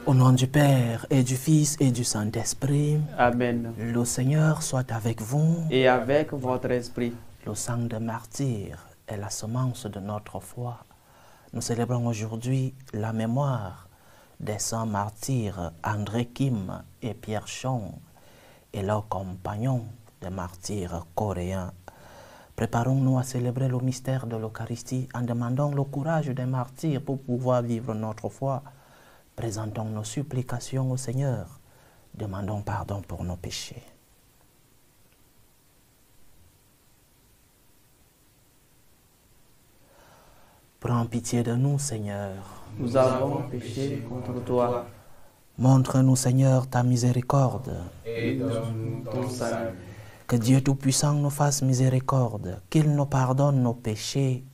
Au nom du Père et du Fils et du Saint-Esprit. Amen. Le Seigneur soit avec vous. Et avec votre esprit. Le sang des martyrs est la semence de notre foi. Nous célébrons aujourd'hui la mémoire des saints martyrs André Kim et Pierre Chon et leurs compagnons des martyrs coréens. Préparons-nous à célébrer le mystère de l'Eucharistie en demandant le courage des martyrs pour pouvoir vivre notre foi. Présentons nos supplications au Seigneur. Demandons pardon pour nos péchés. Prends pitié de nous, Seigneur. Nous avons péché contre toi. Montre-nous, Seigneur, ta miséricorde. Et donne-nous ton salut. Que Dieu Tout-Puissant nous fasse miséricorde, qu'il nous pardonne nos péchés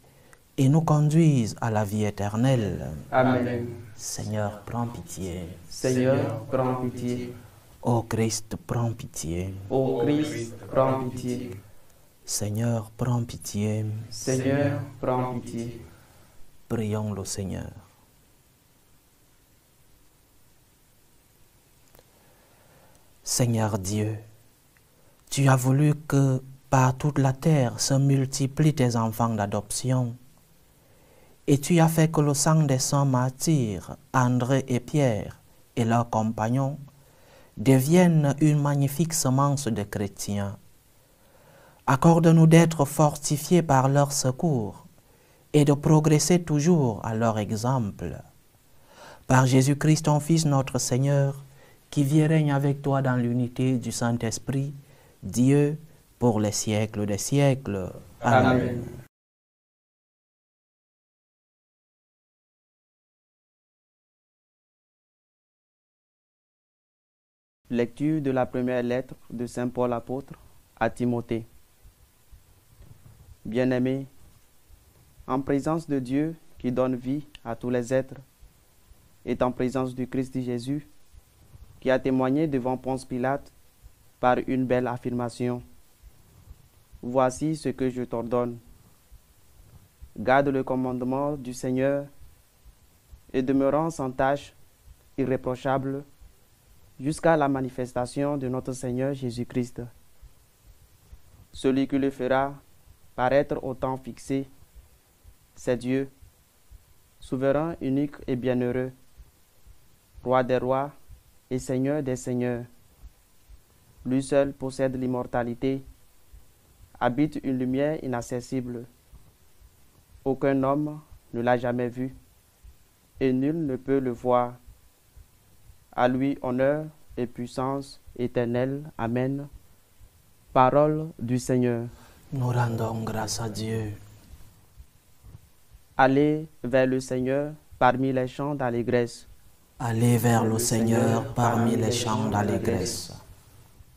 et nous conduise à la vie éternelle. Amen. Seigneur, prends pitié. Seigneur, prends pitié. Ô Christ, prends pitié. Ô Christ, prends pitié. Seigneur, prends pitié. Seigneur, prends pitié. Prions le Seigneur. Seigneur Dieu, tu as voulu que par toute la terre se multiplient tes enfants d'adoption, et tu as fait que le sang des saints martyrs, André et Pierre, et leurs compagnons, devienne une magnifique semence de chrétiens. Accorde-nous d'être fortifiés par leur secours et de progresser toujours à leur exemple. Par Jésus-Christ, ton Fils, notre Seigneur, qui vit et règne avec toi dans l'unité du Saint-Esprit, Dieu, pour les siècles des siècles. Amen. Amen. Lecture de la première lettre de Saint Paul apôtre à Timothée. Bien-aimés, en présence de Dieu qui donne vie à tous les êtres, et en présence du Christ Jésus, qui a témoigné devant Ponce Pilate par une belle affirmation. Voici ce que je t'ordonne. Garde le commandement du Seigneur et demeurant sans tache, irréprochable, jusqu'à la manifestation de notre Seigneur Jésus-Christ. Celui qui le fera paraître au temps fixé, c'est Dieu, souverain, unique et bienheureux, roi des rois et seigneur des seigneurs. Lui seul possède l'immortalité, habite une lumière inaccessible. Aucun homme ne l'a jamais vu, et nul ne peut le voir. À lui honneur et puissance éternelle. Amen. Parole du Seigneur. Nous rendons grâce à Dieu. Allez vers le Seigneur parmi les chants d'allégresse. Allez vers le Seigneur parmi les chants d'allégresse.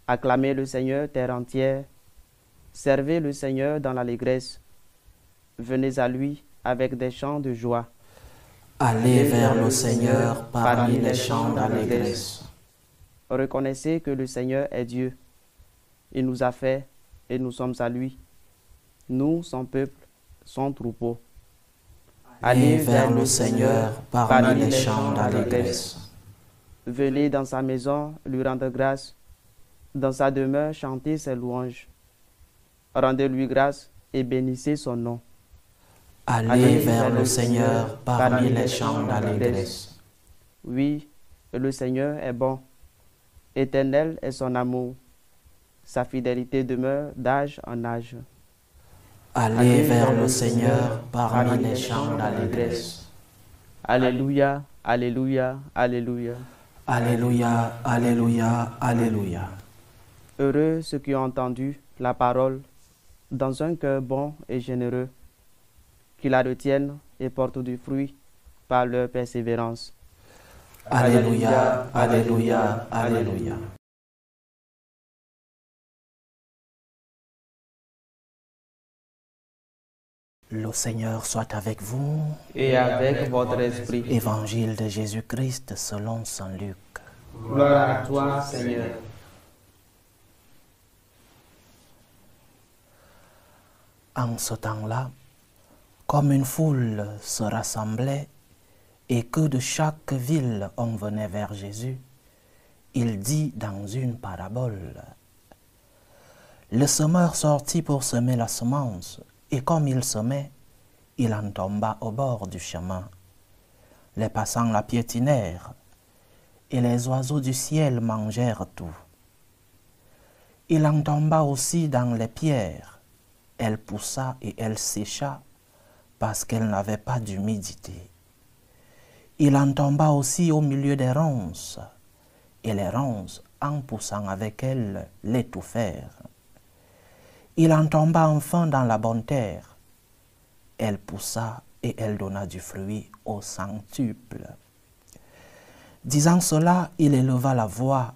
Acclamez le Seigneur terre entière. Servez le Seigneur dans l'allégresse. Venez à lui avec des chants de joie. Allez vers le Seigneur parmi les chants d'allégresse. Reconnaissez que le Seigneur est Dieu. Il nous a fait et nous sommes à lui. Nous, son peuple, son troupeau. Allez vers le Seigneur parmi les chants d'allégresse. Venez dans sa maison lui rendre grâce. Dans sa demeure chantez ses louanges. Rendez-lui grâce et bénissez son nom. Allez vers le Seigneur parmi les chants d'allégresse. Oui, le Seigneur est bon. Éternel est son amour. Sa fidélité demeure d'âge en âge. Allez vers le Seigneur parmi les chants d'allégresse. Alléluia, alléluia, alléluia. Alléluia, alléluia, alléluia. Heureux ceux qui ont entendu la parole dans un cœur bon et généreux, qui la retiennent et portent du fruit par leur persévérance. Alléluia, alléluia, alléluia. Le Seigneur soit avec vous. Et avec votre esprit. Évangile de Jésus-Christ selon saint Luc. Gloire à toi, Seigneur. En ce temps-là, comme une foule se rassemblait, et que de chaque ville on venait vers Jésus, il dit dans une parabole: le semeur sortit pour semer la semence, et comme il semait, il en tomba au bord du chemin. Les passants la piétinèrent, et les oiseaux du ciel mangèrent tout. Il en tomba aussi dans les pierres. Elle poussa et elle sécha, parce qu'elle n'avait pas d'humidité. Il en tomba aussi au milieu des ronces, et les ronces, en poussant avec elle, l'étouffèrent. Il en tomba enfin dans la bonne terre. Elle poussa et elle donna du fruit au centuple. Disant cela, il éleva la voix: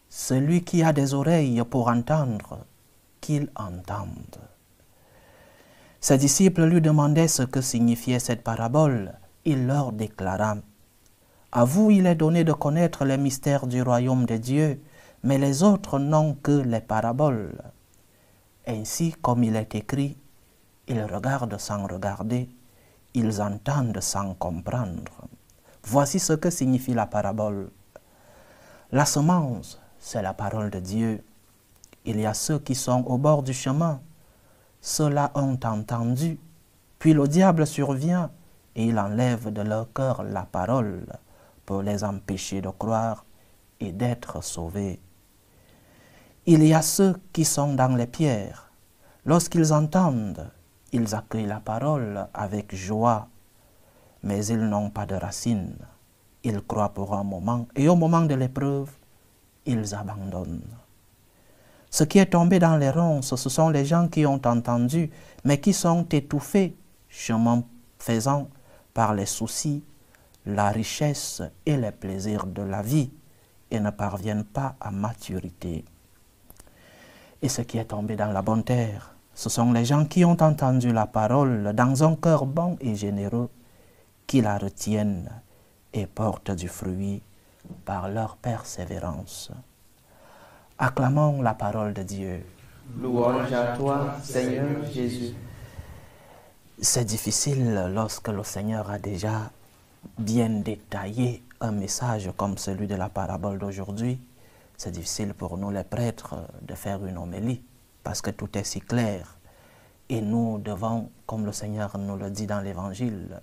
celui qui a des oreilles pour entendre, qu'il entende. Ses disciples lui demandaient ce que signifiait cette parabole. Il leur déclara: à vous il est donné de connaître les mystères du royaume de Dieu, mais les autres n'ont que les paraboles. Ainsi, comme il est écrit, ils regardent sans regarder, ils entendent sans comprendre. Voici ce que signifie la parabole. La semence, c'est la parole de Dieu. Il y a ceux qui sont au bord du chemin. Ceux-là ont entendu, puis le diable survient et il enlève de leur cœur la parole pour les empêcher de croire et d'être sauvés. Il y a ceux qui sont dans les pierres. Lorsqu'ils entendent, ils accueillent la parole avec joie, mais ils n'ont pas de racines. Ils croient pour un moment, et au moment de l'épreuve, ils abandonnent. Ce qui est tombé dans les ronces, ce sont les gens qui ont entendu, mais qui sont étouffés, chemin faisant, par les soucis, la richesse et les plaisirs de la vie, et ne parviennent pas à maturité. Et ce qui est tombé dans la bonne terre, ce sont les gens qui ont entendu la parole dans un cœur bon et généreux, qui la retiennent et portent du fruit par leur persévérance. Acclamons la parole de Dieu. Louange à toi, Seigneur Jésus. C'est difficile lorsque le Seigneur a déjà bien détaillé un message comme celui de la parabole d'aujourd'hui. C'est difficile pour nous les prêtres de faire une homélie parce que tout est si clair. Et nous devons, comme le Seigneur nous le dit dans l'Évangile,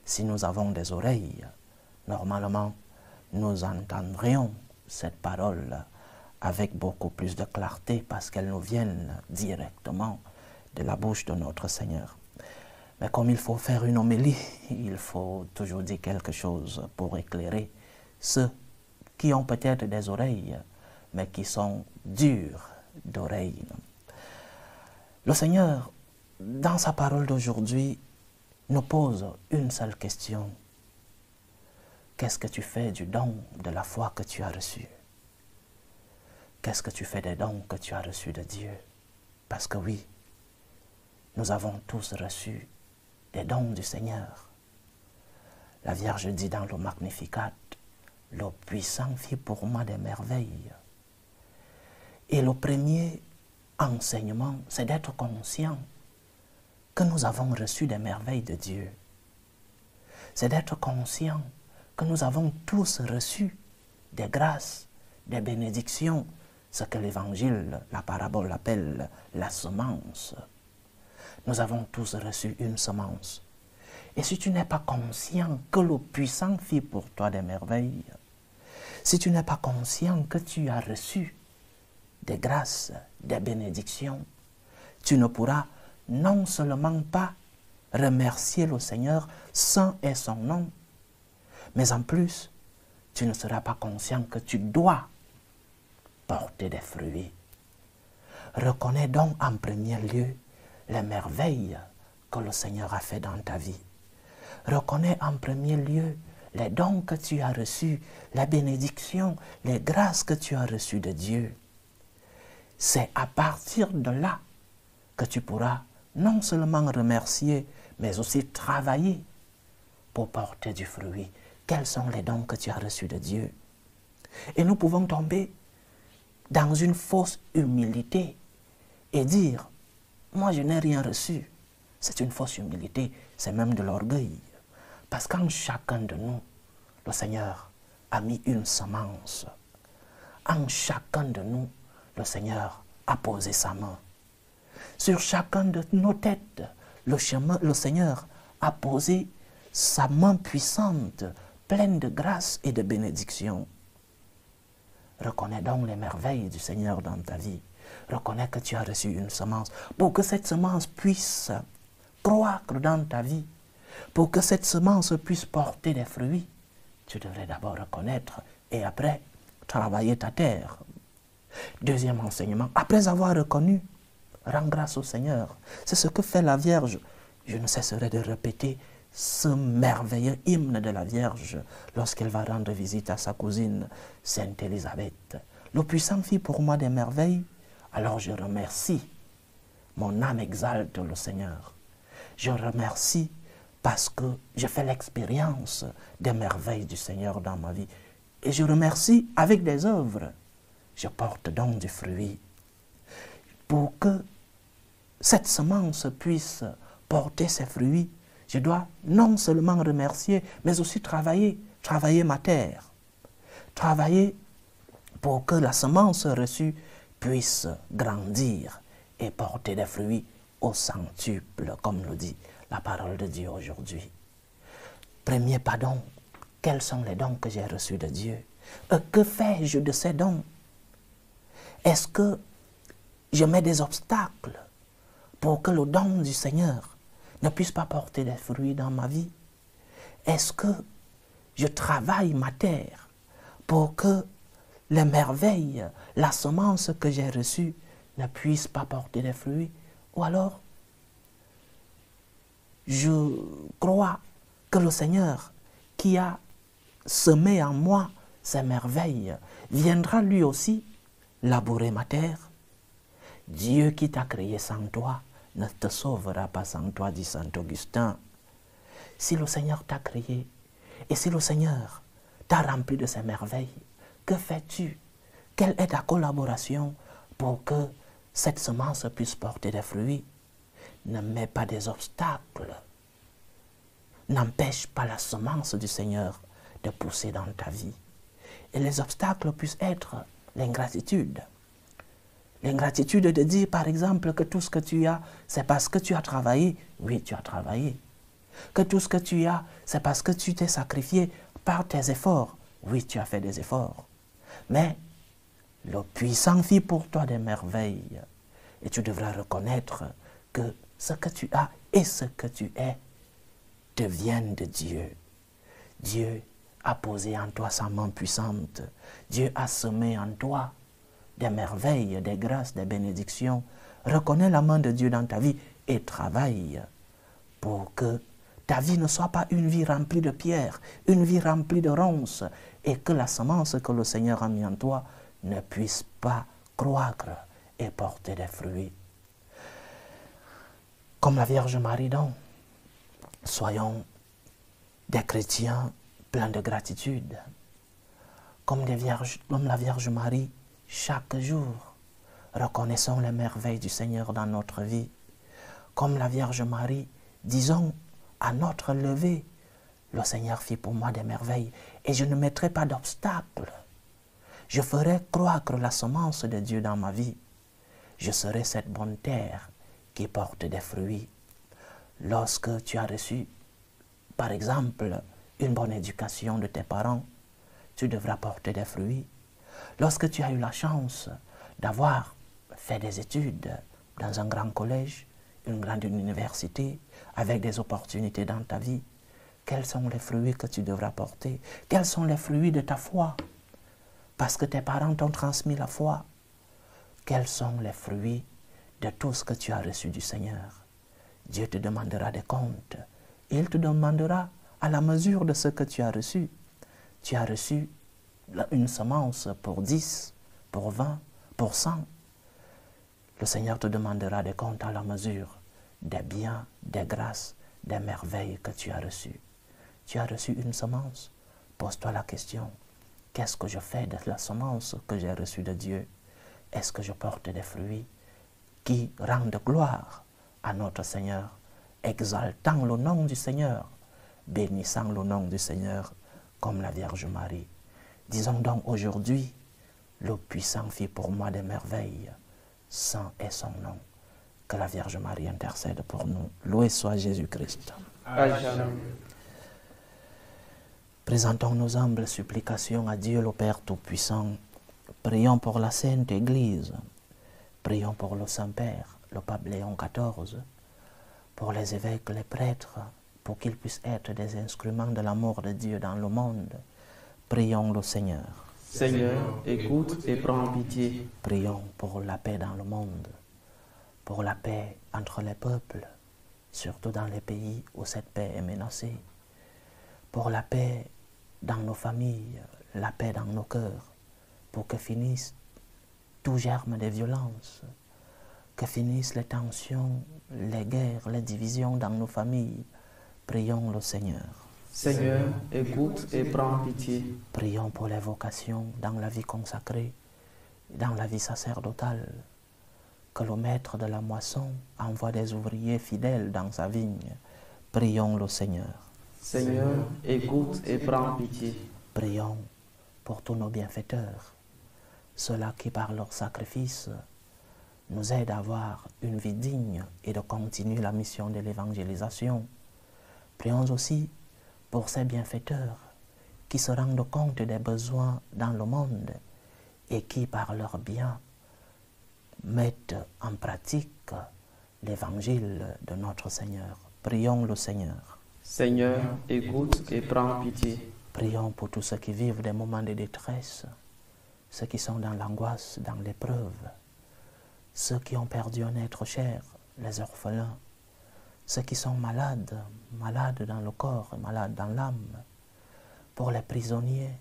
si nous avons des oreilles, normalement, nous entendrions cette parole avec beaucoup plus de clarté parce qu'elles nous viennent directement de la bouche de notre Seigneur. Mais comme il faut faire une homélie, il faut toujours dire quelque chose pour éclairer ceux qui ont peut-être des oreilles, mais qui sont durs d'oreilles. Le Seigneur, dans sa parole d'aujourd'hui, nous pose une seule question. Qu'est-ce que tu fais du don de la foi que tu as reçu? Qu'est-ce que tu fais des dons que tu as reçus de Dieu? Parce que oui, nous avons tous reçu des dons du Seigneur. La Vierge dit dans le Magnificat, « Le puissant fit pour moi des merveilles. » Et le premier enseignement, c'est d'être conscient que nous avons reçu des merveilles de Dieu. C'est d'être conscient que nous avons tous reçu des grâces, des bénédictions, ce que l'Évangile, la parabole appelle la semence. Nous avons tous reçu une semence. Et si tu n'es pas conscient que le puissant fit pour toi des merveilles, si tu n'es pas conscient que tu as reçu des grâces, des bénédictions, tu ne pourras non seulement pas remercier le Seigneur, saint est son nom, mais en plus, tu ne seras pas conscient que tu dois porter des fruits. Reconnais donc en premier lieu les merveilles que le Seigneur a fait dans ta vie. Reconnais en premier lieu les dons que tu as reçus, les bénédictions, les grâces que tu as reçues de Dieu. C'est à partir de là que tu pourras non seulement remercier, mais aussi travailler pour porter du fruit. Quels sont les dons que tu as reçus de Dieu? Et nous pouvons tomber dans une fausse humilité et dire, moi je n'ai rien reçu. C'est une fausse humilité, c'est même de l'orgueil. Parce qu'en chacun de nous, le Seigneur a mis une semence. En chacun de nous, le Seigneur a posé sa main. Sur chacun de nos têtes, le Seigneur a posé sa main puissante, pleine de grâce et de bénédiction. Reconnais donc les merveilles du Seigneur dans ta vie. Reconnais que tu as reçu une semence. Pour que cette semence puisse croître dans ta vie, pour que cette semence puisse porter des fruits, tu devrais d'abord reconnaître et après travailler ta terre. Deuxième enseignement, après avoir reconnu, rends grâce au Seigneur. C'est ce que fait la Vierge. Je ne cesserai de répéter ce merveilleux hymne de la Vierge lorsqu'elle va rendre visite à sa cousine, Sainte Élisabeth. Le puissant fit pour moi des merveilles, alors je remercie. Mon âme exalte le Seigneur. Je remercie parce que j'ai fait l'expérience des merveilles du Seigneur dans ma vie. Et je remercie avec des œuvres. Je porte donc du fruit. Pour que cette semence puisse porter ses fruits, je dois non seulement remercier, mais aussi travailler ma terre. Travailler pour que la semence reçue puisse grandir et porter des fruits au centuple, comme le dit la parole de Dieu aujourd'hui. Premier pas donc, quels sont les dons que j'ai reçus de Dieu? Que fais-je de ces dons? Est-ce que je mets des obstacles pour que le don du Seigneur ne puisse pas porter des fruits dans ma vie? Est-ce que je travaille ma terre pour que les merveilles, la semence que j'ai reçue ne puisse pas porter des fruits? Ou alors, je crois que le Seigneur qui a semé en moi ces merveilles viendra lui aussi labourer ma terre. Dieu qui t'a créé sans toi ne te sauvera pas sans toi, dit saint Augustin. Si le Seigneur t'a créé et si le Seigneur t'a rempli de ces merveilles, que fais-tu? Quelle est ta collaboration pour que cette semence puisse porter des fruits? Ne mets pas des obstacles. N'empêche pas la semence du Seigneur de pousser dans ta vie. Et les obstacles puissent être l'ingratitude. L'ingratitude de dire, par exemple, que tout ce que tu as, c'est parce que tu as travaillé. Oui, tu as travaillé. Que tout ce que tu as, c'est parce que tu t'es sacrifié par tes efforts. Oui, tu as fait des efforts. Mais le puissant fit pour toi des merveilles. Et tu devras reconnaître que ce que tu as et ce que tu es te viennent de Dieu. Dieu a posé en toi sa main puissante. Dieu a semé en toi des merveilles, des grâces, des bénédictions. Reconnais la main de Dieu dans ta vie et travaille pour que ta vie ne soit pas une vie remplie de pierres, une vie remplie de ronces, et que la semence que le Seigneur a mis en toi ne puisse pas croître et porter des fruits. Comme la Vierge Marie donc, soyons des chrétiens pleins de gratitude. Comme la Vierge Marie, chaque jour, reconnaissons les merveilles du Seigneur dans notre vie. Comme la Vierge Marie, disons à notre lever, le Seigneur fit pour moi des merveilles et je ne mettrai pas d'obstacle. Je ferai croître la semence de Dieu dans ma vie. Je serai cette bonne terre qui porte des fruits. Lorsque tu as reçu, par exemple, une bonne éducation de tes parents, tu devras porter des fruits. Lorsque tu as eu la chance d'avoir fait des études dans un grand collège, une grande université, avec des opportunités dans ta vie, quels sont les fruits que tu devras porter? Quels sont les fruits de ta foi? Parce que tes parents t'ont transmis la foi. Quels sont les fruits de tout ce que tu as reçu du Seigneur? Dieu te demandera des comptes. Il te demandera à la mesure de ce que tu as reçu. Tu as reçu une semence pour 10, pour 20, pour 100. Le Seigneur te demandera des comptes à la mesure des biens, des grâces, des merveilles que tu as reçues. Tu as reçu une semence. Pose-toi la question. Qu'est-ce que je fais de la semence que j'ai reçue de Dieu? Est-ce que je porte des fruits qui rendent gloire à notre Seigneur, exaltant le nom du Seigneur, bénissant le nom du Seigneur comme la Vierge Marie. Disons donc aujourd'hui, le puissant fit pour moi des merveilles, saint est son nom. Que la Vierge Marie intercède pour nous. Loué soit Jésus-Christ. Présentons nos humbles supplications à Dieu le Père Tout-Puissant. Prions pour la Sainte Église. Prions pour le Saint-Père, le Pape Léon XIV, pour les évêques, les prêtres, pour qu'ils puissent être des instruments de l'amour de Dieu dans le monde. Prions le Seigneur. Seigneur, écoute et prends pitié. Prions pour la paix dans le monde, pour la paix entre les peuples, surtout dans les pays où cette paix est menacée, pour la paix dans nos familles, la paix dans nos cœurs, pour que finisse tout germe de violence, que finissent les tensions, les guerres, les divisions dans nos familles. Prions le Seigneur. Seigneur, écoute et prends pitié. Prions pour les vocations dans la vie consacrée, dans la vie sacerdotale. Que le maître de la moisson envoie des ouvriers fidèles dans sa vigne. Prions le Seigneur. Seigneur, écoute et prends pitié. Prions pour tous nos bienfaiteurs, ceux-là qui par leur sacrifice nous aident à avoir une vie digne et de continuer la mission de l'évangélisation. Prions aussi pour ces bienfaiteurs qui se rendent compte des besoins dans le monde et qui, par leur bien, mettent en pratique l'évangile de notre Seigneur. Prions le Seigneur. Seigneur, écoute et prends pitié. Prions pour tous ceux qui vivent des moments de détresse, ceux qui sont dans l'angoisse, dans l'épreuve, ceux qui ont perdu un être cher, les orphelins, ceux qui sont malades, malades dans le corps et malades dans l'âme, pour les prisonniers,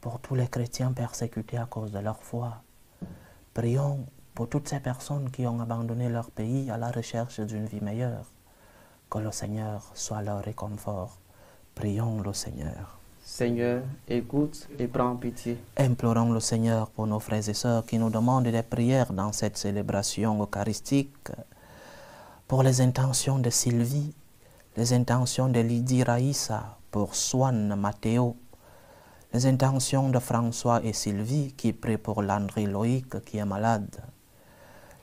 pour tous les chrétiens persécutés à cause de leur foi. Prions pour toutes ces personnes qui ont abandonné leur pays à la recherche d'une vie meilleure. Que le Seigneur soit leur réconfort. Prions le Seigneur. Seigneur, écoute et prends pitié. Implorons le Seigneur pour nos frères et sœurs qui nous demandent des prières dans cette célébration eucharistique, pour les intentions de Sylvie, les intentions de Lydie Raïssa, pour Swan Mathéo, les intentions de François et Sylvie qui prient pour Landry Loïc qui est malade,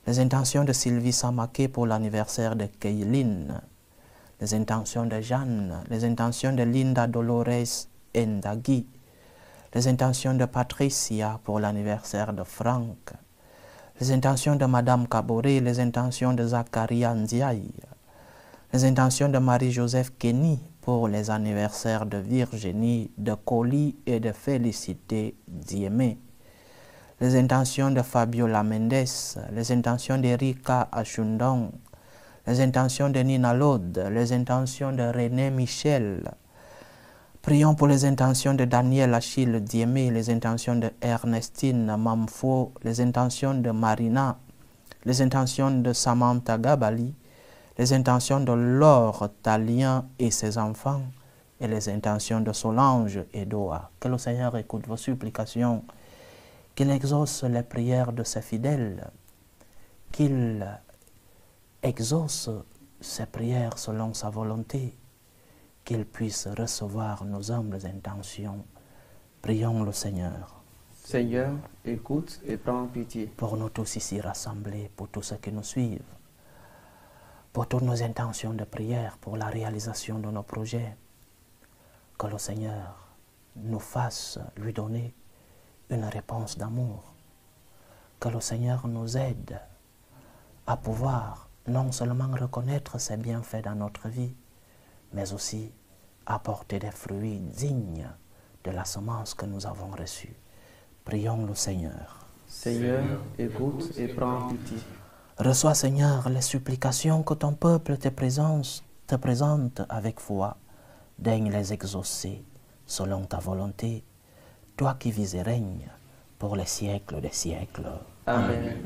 les intentions de Sylvie Samaké pour l'anniversaire de Keiline, les intentions de Jeanne, les intentions de Linda Dolores Ndagui, les intentions de Patricia pour l'anniversaire de Franck, les intentions de Madame Kaboré, les intentions de Zacharia Ndiaye, les intentions de Marie-Joseph Kenny pour les anniversaires de Virginie, de Coli et de Félicité Diémé, les intentions de Fabiola Mendes, les intentions d'Erika Achundong, les intentions de Nina Laude, les intentions de René Michel. Prions pour les intentions de Daniel Achille Diémé, les intentions de Ernestine Mamfo, les intentions de Marina, les intentions de Samantha Gabali, les intentions de Laure Talien et ses enfants, et les intentions de Solange et Doa. Que le Seigneur écoute vos supplications, qu'il exauce les prières de ses fidèles, qu'il exauce ses prières selon sa volonté, qu'il puisse recevoir nos humbles intentions. Prions le Seigneur. Seigneur, écoute et prends pitié. Pour nous tous ici rassemblés, pour tous ceux qui nous suivent, pour toutes nos intentions de prière, pour la réalisation de nos projets, que le Seigneur nous fasse lui donner une réponse d'amour, que le Seigneur nous aide à pouvoir non seulement reconnaître ses bienfaits dans notre vie, mais aussi apporter des fruits dignes de la semence que nous avons reçue. Prions le Seigneur. Seigneur, écoute et prends pitié. Reçois, Seigneur, les supplications que ton peuple te présente avec foi. Daigne les exaucer selon ta volonté, toi qui vis et règnes pour les siècles des siècles. Amen.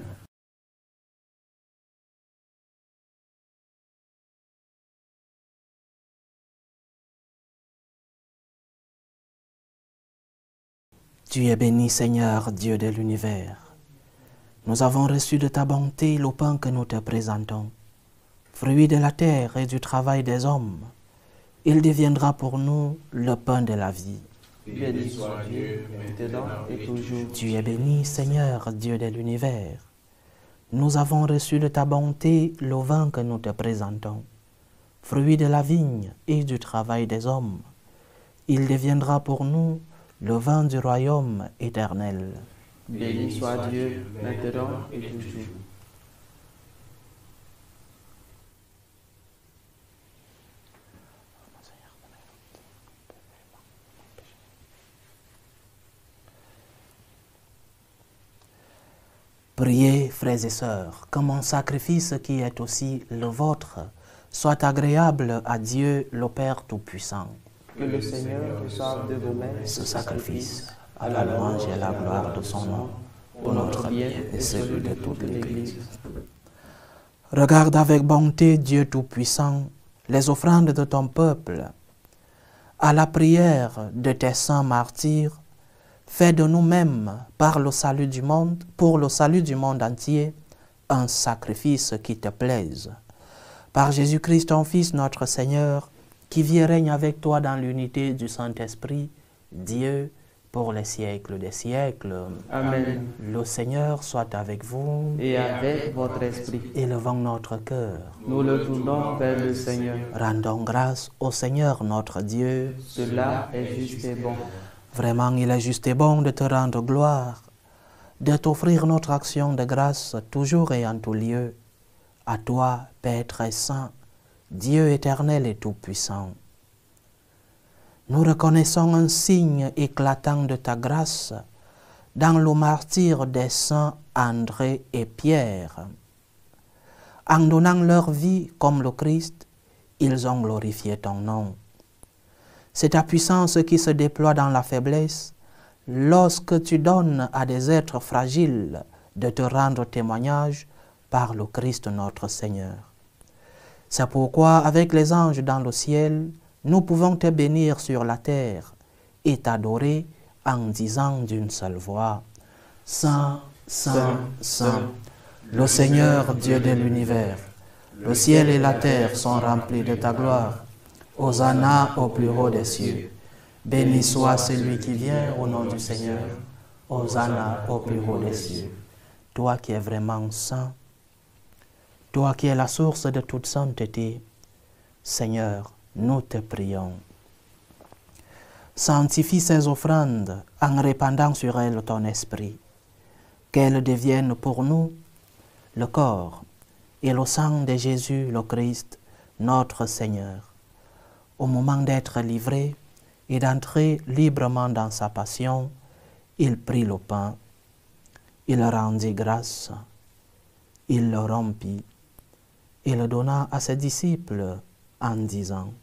Tu es béni, Seigneur, Dieu de l'univers. Nous avons reçu de ta bonté le pain que nous te présentons, fruit de la terre et du travail des hommes. Il deviendra pour nous le pain de la vie. Béni soit Dieu, maintenant et toujours. Tu es béni, Seigneur, Dieu de l'univers. Nous avons reçu de ta bonté le vin que nous te présentons, fruit de la vigne et du travail des hommes. Il deviendra pour nous le vin du royaume éternel. Béni soit Dieu, maintenant et toujours. Priez, frères et sœurs, que mon sacrifice qui est aussi le vôtre soit agréable à Dieu le Père Tout-Puissant. Que le Seigneur reçoive de vos mains Ce sacrifice, à la louange et à la gloire de son nom, pour notre bien et celui de toute l'Église. Regarde avec bonté, Dieu Tout-Puissant, les offrandes de ton peuple. À la prière de tes saints martyrs, fais de nous-mêmes, pour le salut du monde entier, un sacrifice qui te plaise. Par Jésus-Christ, ton Fils, notre Seigneur, qui vit et règne avec toi dans l'unité du Saint-Esprit, Dieu, pour les siècles des siècles. Amen. Le Seigneur soit avec vous. Et avec votre esprit. Élevons notre cœur. Nous le tournons vers le Seigneur. Rendons grâce au Seigneur notre Dieu. Cela est juste et bon. Vraiment, il est juste et bon de te rendre gloire, de t'offrir notre action de grâce toujours et en tout lieu. À toi, Père très saint, Dieu éternel et tout-puissant. Nous reconnaissons un signe éclatant de ta grâce dans le martyre des saints André et Pierre. En donnant leur vie comme le Christ, ils ont glorifié ton nom. C'est ta puissance qui se déploie dans la faiblesse lorsque tu donnes à des êtres fragiles de te rendre témoignage par le Christ notre Seigneur. C'est pourquoi, avec les anges dans le ciel, nous pouvons te bénir sur la terre et t'adorer en disant d'une seule voix, Saint, Saint, Saint, le Seigneur Dieu de l'univers, le ciel et la terre sont remplis de ta gloire. Hosanna au plus haut des cieux. Béni soit celui qui vient au nom du Seigneur. Hosanna au plus haut des cieux. Toi qui es vraiment saint, toi qui es la source de toute sainteté, Seigneur, nous te prions. Sanctifie ces offrandes en répandant sur elles ton esprit, qu'elles deviennent pour nous le corps et le sang de Jésus le Christ, notre Seigneur. Au moment d'être livré et d'entrer librement dans sa passion, il prit le pain, il rendit grâce, il le rompit et le donna à ses disciples en disant,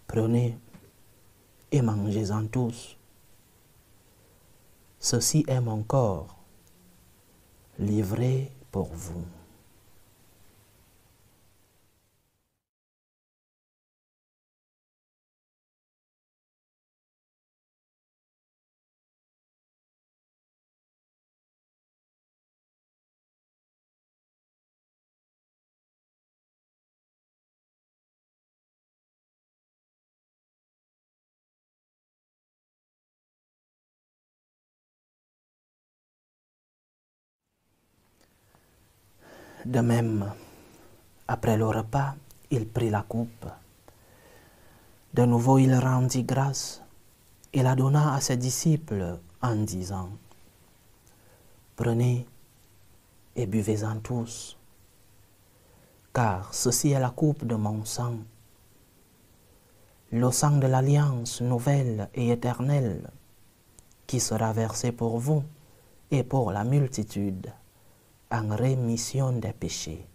prenez et mangez-en tous. Ceci est mon corps, livré pour vous. De même, après le repas, il prit la coupe. De nouveau, il rendit grâce et la donna à ses disciples en disant, prenez et buvez-en tous, car ceci est la coupe de mon sang, le sang de l'alliance nouvelle et éternelle, qui sera versé pour vous et pour la multitude, en rémission des péchés.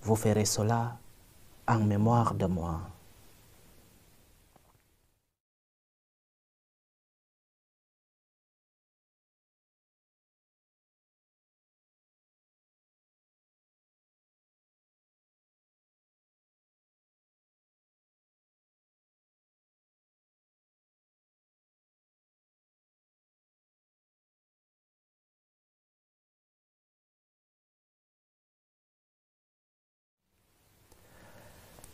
Vous ferez cela en mémoire de moi.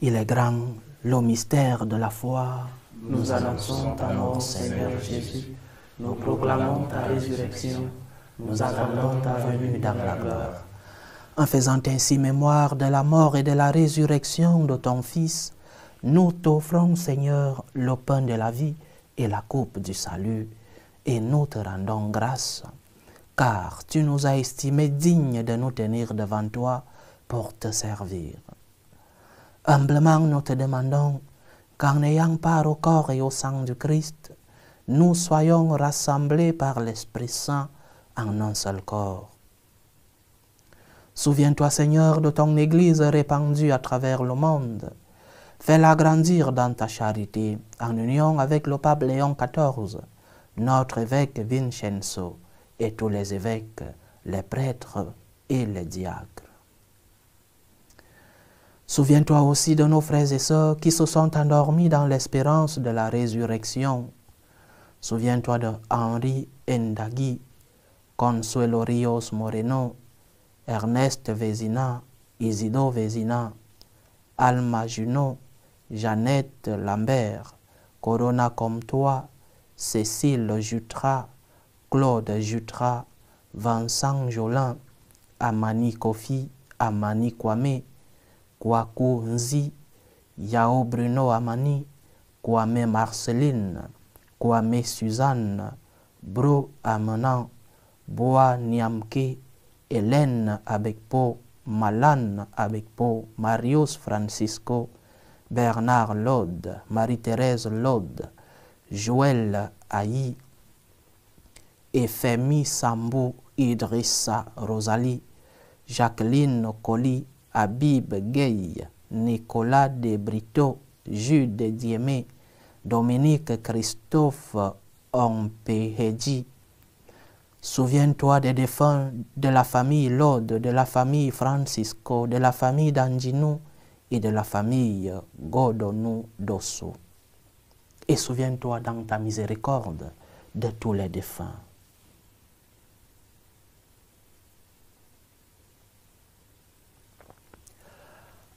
Il est grand, le mystère de la foi. Nous annonçons ta mort, Seigneur Jésus. Nous proclamons ta résurrection. Nous attendons ta venue dans la gloire. En faisant ainsi mémoire de la mort et de la résurrection de ton Fils, nous t'offrons, Seigneur, le pain de la vie et la coupe du salut, et nous te rendons grâce, car tu nous as estimés dignes de nous tenir devant toi pour te servir. Humblement, nous te demandons qu'en ayant part au corps et au sang du Christ, nous soyons rassemblés par l'Esprit Saint en un seul corps. Souviens-toi, Seigneur, de ton Église répandue à travers le monde. Fais-la grandir dans ta charité, en union avec le pape Léon XIV, notre évêque Vincenzo, et tous les évêques, les prêtres et les diacres. Souviens-toi aussi de nos frères et sœurs qui se sont endormis dans l'espérance de la résurrection. Souviens-toi de Henri Ndagui, Consuelo Rios Moreno, Ernest Vézina, Isidore Vézina, Alma Junot, Jeannette Lambert, Corona Comtois, Cécile Jutras, Claude Jutras, Vincent Jolin, Amani Kofi, Amani Kwame, Kwaku Nzi, Yao Bruno Amani, Kwame Marceline, Kwame Suzanne, Bro Amenan, Boa Niamke, Hélène Abekpo, Malan Abekpo, Marius Francisco, Bernard Lode, Marie-Thérèse Lode, Joël Aïe, Efemi Sambou, Idrissa Rosalie, Jacqueline Colli, Habib Gueye, Nicolas de Brito, Jude Diemé, Dominique Christophe Ompehedji. Souviens-toi des défunts de la famille Lode, de la famille Francisco, de la famille d'Anginou et de la famille Godonou Dosso. Et souviens-toi dans ta miséricorde de tous les défunts.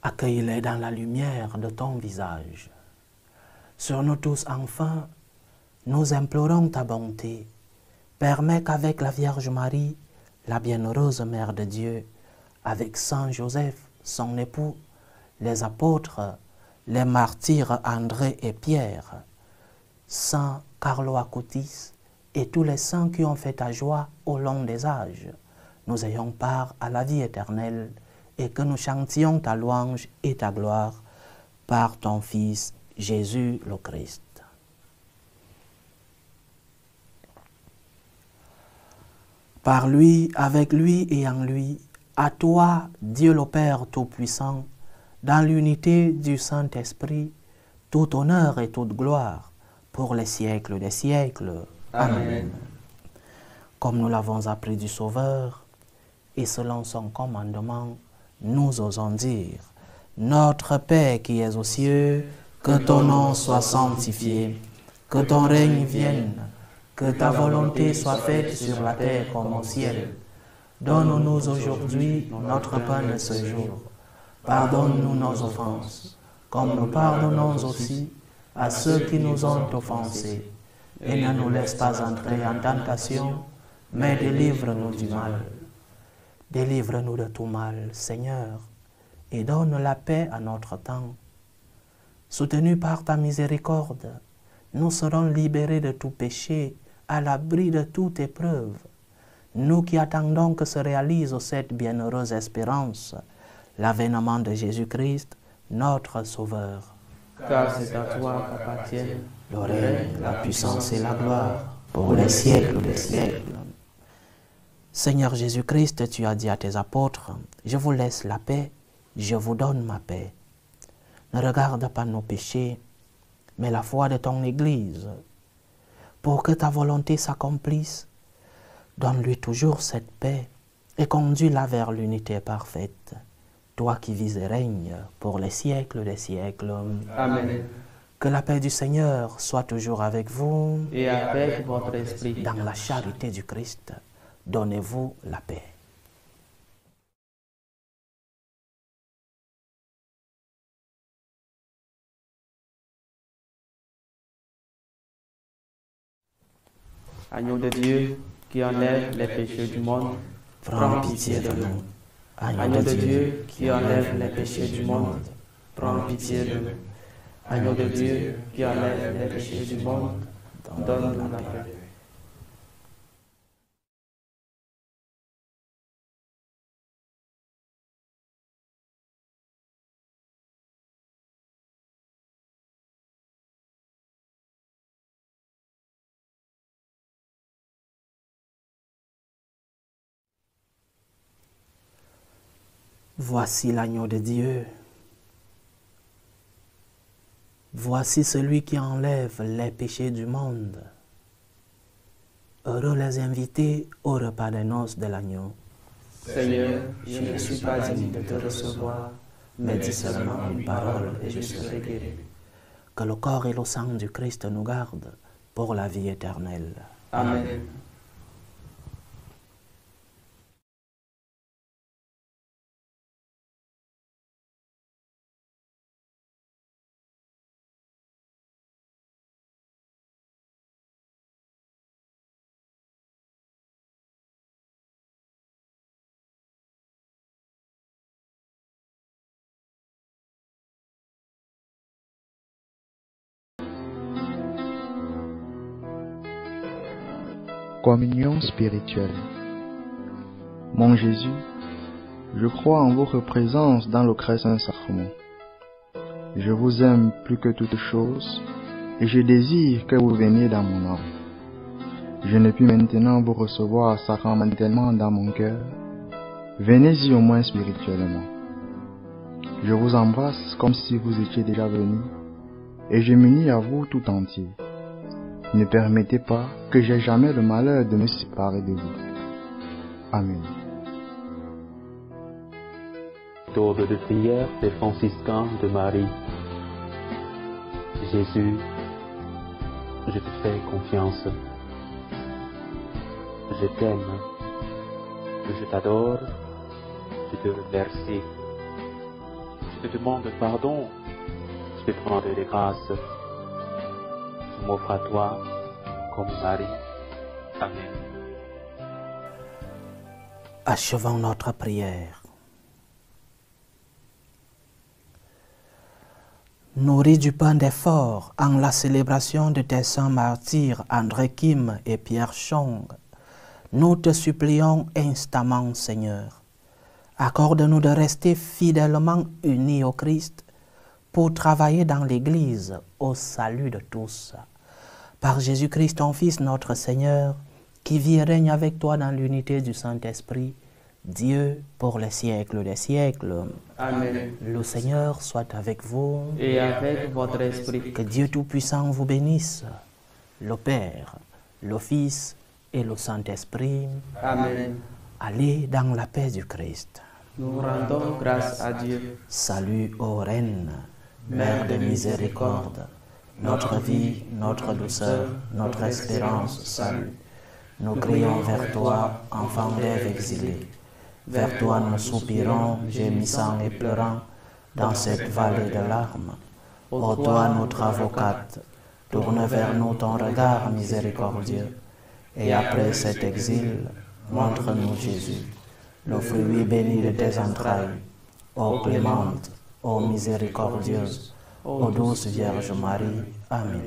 Accueille-les dans la lumière de ton visage. Sur nous tous, enfin, nous implorons ta bonté. Permets qu'avec la Vierge Marie, la bienheureuse Mère de Dieu, avec Saint Joseph, son époux, les apôtres, les martyrs André et Pierre, Saint Carlo Acutis et tous les saints qui ont fait ta joie au long des âges, nous ayons part à la vie éternelle et que nous chantions ta louange et ta gloire par ton Fils Jésus le Christ. Par lui, avec lui et en lui, à toi, Dieu le Père Tout-Puissant, dans l'unité du Saint-Esprit, tout honneur et toute gloire pour les siècles des siècles. Amen. Comme nous l'avons appris du Sauveur, et selon son commandement, nous osons dire, Notre Père qui es aux cieux, que ton nom soit sanctifié, que ton règne vienne, que ta volonté soit faite sur la terre comme au ciel. Donne-nous aujourd'hui notre pain de ce jour. Pardonne-nous nos offenses, comme nous pardonnons aussi à ceux qui nous ont offensés. Et ne nous laisse pas entrer en tentation, mais délivre-nous du mal. Délivre-nous de tout mal, Seigneur, et donne la paix à notre temps. Soutenus par ta miséricorde, nous serons libérés de tout péché, à l'abri de toute épreuve. Nous qui attendons que se réalise cette bienheureuse espérance, l'avènement de Jésus-Christ, notre Sauveur. Car c'est à toi qu'appartiennent Le règne, la puissance et la gloire, pour les siècles des siècles. Seigneur Jésus-Christ, tu as dit à tes apôtres, je vous laisse la paix, je vous donne ma paix. Ne regarde pas nos péchés, mais la foi de ton Église. Pour que ta volonté s'accomplisse, donne-lui toujours cette paix et conduis-la vers l'unité parfaite. Toi qui vis et règnes pour les siècles des siècles. Amen. Que la paix du Seigneur soit toujours avec vous. Et avec votre esprit. Dans la charité du Christ, donnez-vous la paix. Agneau de Dieu, qui enlève les péchés du monde, prends pitié de nous. Agneau de Dieu, qui enlève les péchés du monde, prends pitié de nous. Agneau de Dieu, qui enlève les péchés du monde, donne-nous la paix. Voici l'agneau de Dieu. Voici celui qui enlève les péchés du monde. Heureux les invités au repas des noces de l'agneau. Seigneur, je ne suis pas digne de te recevoir, mais dis seulement une parole et je serai guéri. Que le corps et le sang du Christ nous gardent pour la vie éternelle. Amen. Communion spirituelle. Mon Jésus, je crois en votre présence dans le très saint sacrement. Je vous aime plus que toute chose et je désire que vous veniez dans mon âme. Je ne puis maintenant vous recevoir sacramentellement dans mon cœur. Venez-y au moins spirituellement. Je vous embrasse comme si vous étiez déjà venu et je m'unis à vous tout entier. Ne permettez pas que j'aie jamais le malheur de me séparer de vous. Amen. Tour de prière des franciscains de Marie. Jésus, je te fais confiance. Je t'aime. Je t'adore. Je te remercie. Je te demande pardon. Je te prends de grâce. Je m'offre à toi comme Marie. Amen. Achevons notre prière. Nourris du pain d'effort en la célébration de tes saints martyrs André Kim et Pierre Chong, nous te supplions instamment, Seigneur. Accorde-nous de rester fidèlement unis au Christ pour travailler dans l'Église au salut de tous. Par Jésus-Christ, ton Fils, notre Seigneur, qui vit et règne avec toi dans l'unité du Saint-Esprit, Dieu pour les siècles des siècles. Amen. Le Seigneur soit avec vous. Et avec votre esprit. Que Dieu Tout-Puissant vous bénisse, le Père, le Fils et le Saint-Esprit. Amen. Allez dans la paix du Christ. Nous rendons grâce à Dieu. Salut ô Reine, Mère de miséricorde, notre vie, notre douceur, notre espérance, salut. Nous crions vers toi, enfant d'Ève exilée. Vers toi nous soupirons, gémissant et pleurant, dans cette vallée de larmes. Ô toi, notre avocate, tourne vers nous ton regard miséricordieux. Et après cet exil, montre-nous Jésus, le fruit béni de tes entrailles. Ô clémente, ô miséricordieuse, ô douce Vierge Marie. Amen.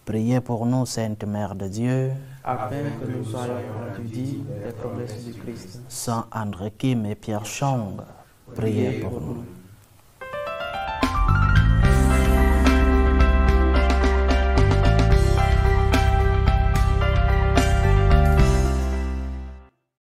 Priez pour nous, Sainte Mère de Dieu, afin que nous soyons rendus des promesses du Christ. Saint André Kim et Pierre Chong, priez pour nous.